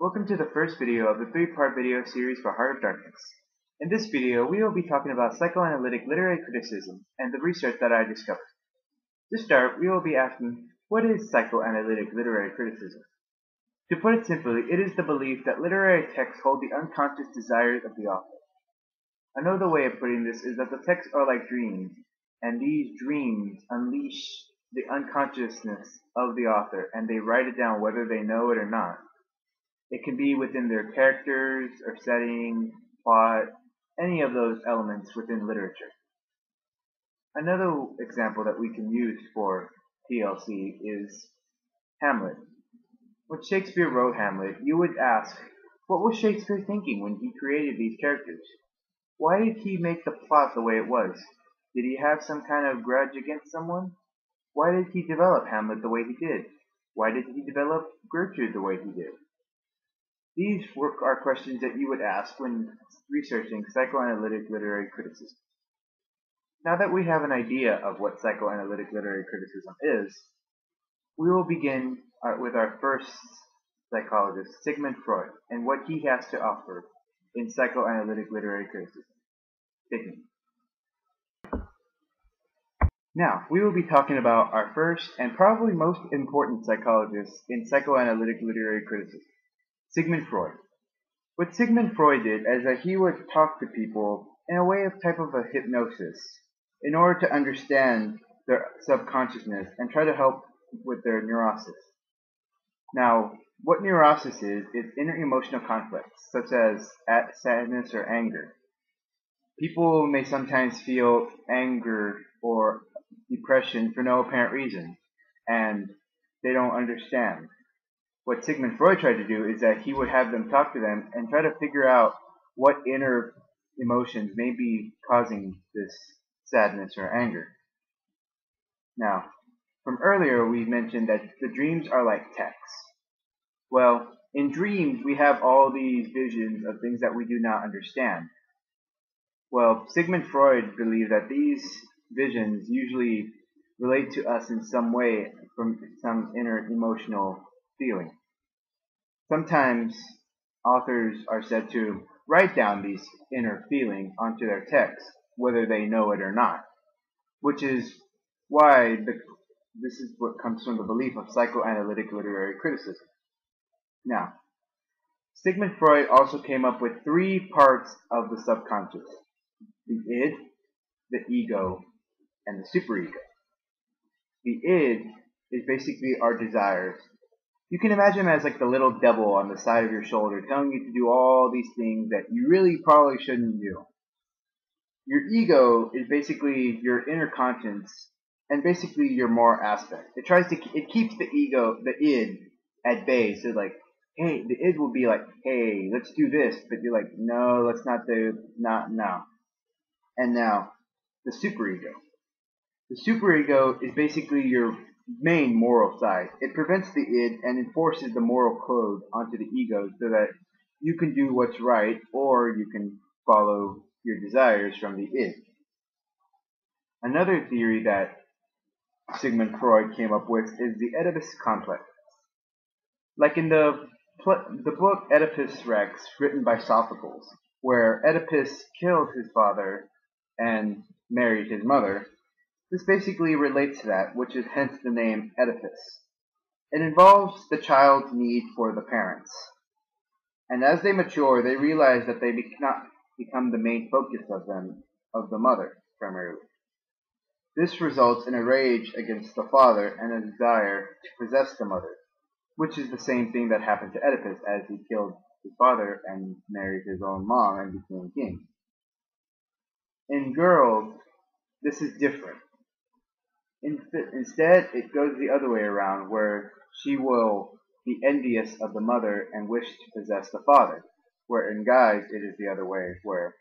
Welcome to the first video of the three-part video series for Heart of Darkness. In this video, we will be talking about psychoanalytic literary criticism and the research that I discovered. To start, we will be asking, what is psychoanalytic literary criticism? To put it simply, it is the belief that literary texts hold the unconscious desires of the author. Another way of putting this is that the texts are like dreams, and these dreams unleash the unconsciousness of the author, and they write it down whether they know it or not. It can be within their characters or setting, plot, any of those elements within literature. Another example that we can use for TLC is Hamlet. When Shakespeare wrote Hamlet, you would ask, what was Shakespeare thinking when he created these characters? Why did he make the plot the way it was? Did he have some kind of grudge against someone? Why did he develop Hamlet the way he did? Why did he develop Gertrude the way he did? These are questions that you would ask when researching psychoanalytic literary criticism. Now that we have an idea of what psychoanalytic literary criticism is, we will begin with our first psychologist, Sigmund Freud, and what he has to offer in psychoanalytic literary criticism. Sigmund. Now, we will be talking about our first and probably most important psychologist in psychoanalytic literary criticism, Sigmund Freud. What Sigmund Freud did is that he would talk to people in a way of type of a hypnosis in order to understand their subconsciousness and try to help with their neurosis. Now, what neurosis is inner emotional conflicts, such as sadness or anger. People may sometimes feel anger or depression for no apparent reason, and they don't understand. What Sigmund Freud tried to do is that he would have them talk to them and try to figure out what inner emotions may be causing this sadness or anger. Now, from earlier we mentioned that the dreams are like texts. Well, in dreams we have all these visions of things that we do not understand. Well, Sigmund Freud believed that these visions usually relate to us in some way from some inner emotional feeling. Sometimes authors are said to write down these inner feelings onto their text, whether they know it or not, which is why this is what comes from the belief of psychoanalytic literary criticism. Now, Sigmund Freud also came up with three parts of the subconscious: the id, the ego, and the superego. The id is basically our desires. You can imagine them as like the little devil on the side of your shoulder telling you to do all these things that you really probably shouldn't do. Your ego is basically your inner conscience and basically your moral aspect. It keeps the ego, the id, at bay. So like, hey, the id will be like, hey, let's do this, but you're like, no, let's not now. And now, the superego. The superego is basically your main moral side. It prevents the id and enforces the moral code onto the ego so that you can do what's right or you can follow your desires from the id. Another theory that Sigmund Freud came up with is the Oedipus complex. Like in the book Oedipus Rex, written by Sophocles, where Oedipus killed his father and married his mother. This basically relates to that, which is hence the name Oedipus. It involves the child's need for the parents. And as they mature, they realize that they cannot become the main focus of the mother, primarily. This results in a rage against the father and a desire to possess the mother, which is the same thing that happened to Oedipus as he killed his father and married his own mom and became king. In girls, this is different. Instead, it goes the other way around, where she will be envious of the mother and wish to possess the father. Where in guys, it is the other way, where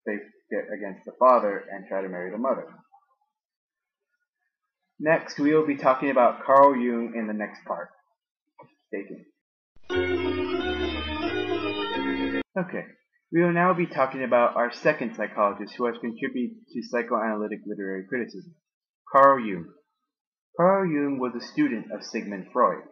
they get against the father and try to marry the mother. Next, we will be talking about Carl Jung in the next part. Stay tuned. Okay, we will now be talking about our second psychologist who has contributed to psychoanalytic literary criticism, Carl Jung. Carl Jung was a student of Sigmund Freud.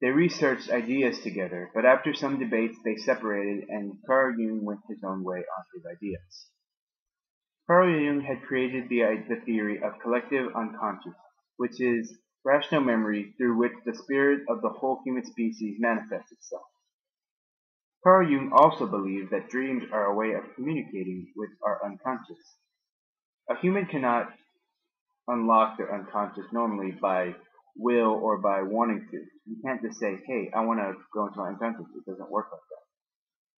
They researched ideas together, but after some debates they separated and Carl Jung went his own way on his ideas. Carl Jung had created the theory of collective unconscious, which is rational memory through which the spirit of the whole human species manifests itself. Carl Jung also believed that dreams are a way of communicating with our unconscious. A human cannot unlock their unconscious normally by will or by wanting to. You can't just say, hey, I want to go into my unconscious. It doesn't work like that.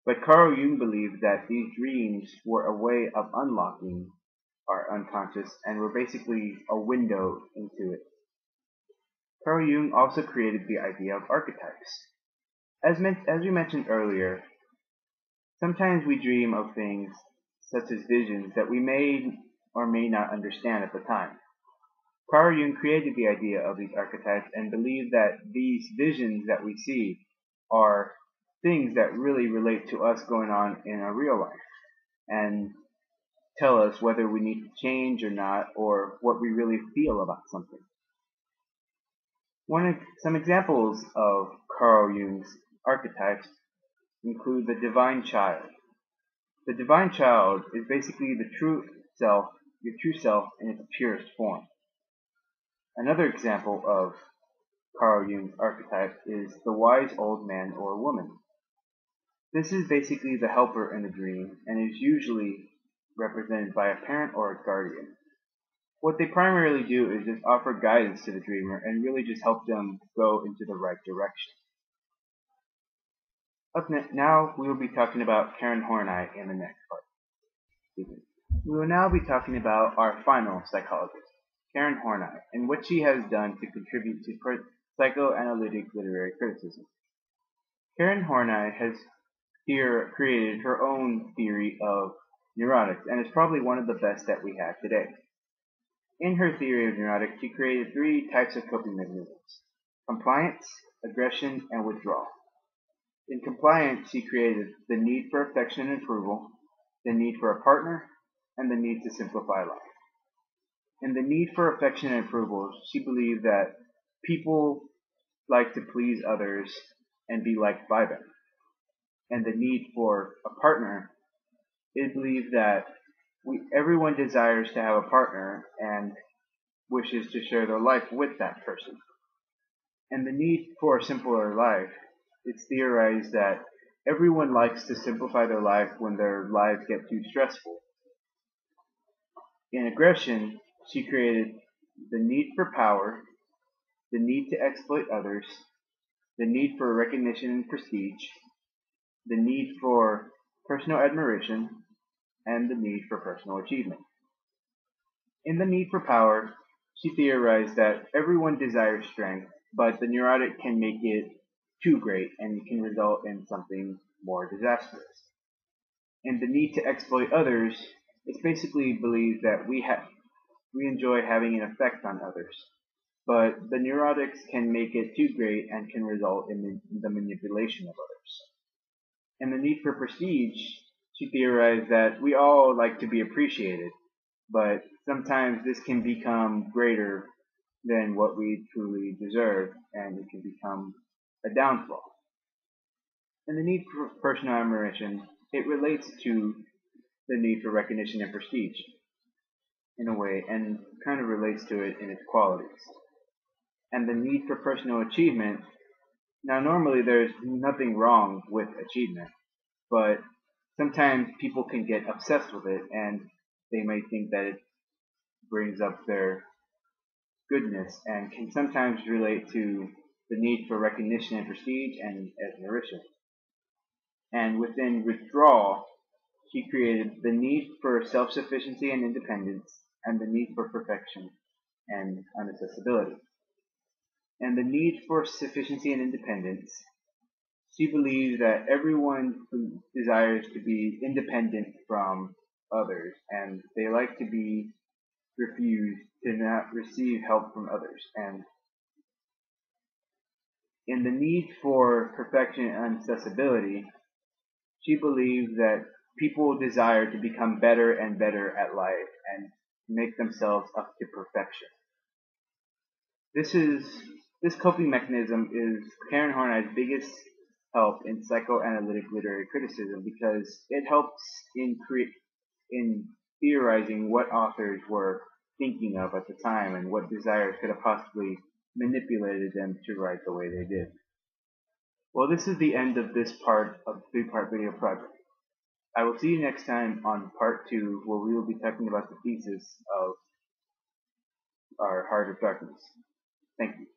But Carl Jung believed that these dreams were a way of unlocking our unconscious and were basically a window into it. Carl Jung also created the idea of archetypes. As we mentioned earlier, sometimes we dream of things such as visions that we may or may not understand at the time. Carl Jung created the idea of these archetypes and believed that these visions that we see are things that really relate to us going on in our real life and tell us whether we need to change or not, or what we really feel about something. Some examples of Carl Jung's archetypes include the divine child. The divine child is basically the true self, your true self in its purest form. Another example of Carl Jung's archetype is the wise old man or woman. This is basically the helper in the dream and is usually represented by a parent or a guardian. What they primarily do is just offer guidance to the dreamer and really just help them go into the right direction. Now we will be talking about Karen Horney in the next part. We will now be talking about our final psychologist, Karen Horney, and what she has done to contribute to psychoanalytic literary criticism. Karen Horney has here created her own theory of neurotics and is probably one of the best that we have today. In her theory of neurotics, she created 3 types of coping mechanisms: compliance, aggression, and withdrawal. In compliance, she created the need for affection and approval, the need for a partner, and the need to simplify life. In the need for affection and approval, she believed that people like to please others and be liked by them. And the need for a partner, it believed that everyone desires to have a partner and wishes to share their life with that person. And the need for a simpler life, it's theorized that everyone likes to simplify their life when their lives get too stressful. In aggression, she created the need for power, the need to exploit others, the need for recognition and prestige, the need for personal admiration, and the need for personal achievement. In the need for power, she theorized that everyone desires strength, but the neurotic can make it too great and it can result in something more disastrous. In the need to exploit others, it's basically believed that we enjoy having an effect on others, but the neurotics can make it too great and can result in the manipulation of others. And the need for prestige, she theorized that we all like to be appreciated, but sometimes this can become greater than what we truly deserve, and it can become a downfall. And the need for personal admiration, it relates to the need for recognition and prestige in a way, and kind of relates to it in its qualities. And the need for personal achievement, now normally there's nothing wrong with achievement, but sometimes people can get obsessed with it and they may think that it brings up their goodness and can sometimes relate to the need for recognition and prestige and admiration. And within withdrawal, she created the need for self-sufficiency and independence and the need for perfection and unaccessibility. And the need for sufficiency and independence, she believes that everyone who desires to be independent from others and they like to be refused to not receive help from others. And in the need for perfection and accessibility, she believes that people desire to become better and better at life and make themselves up to perfection. This is This coping mechanism is Karen Horney's biggest help in psychoanalytic literary criticism because it helps in theorizing what authors were thinking of at the time and what desires could have possibly manipulated them to write the way they did. Well, this is the end of this part of the three-part video project. I will see you next time on part 2, where we will be talking about the thesis of our Heart of Darkness. Thank you.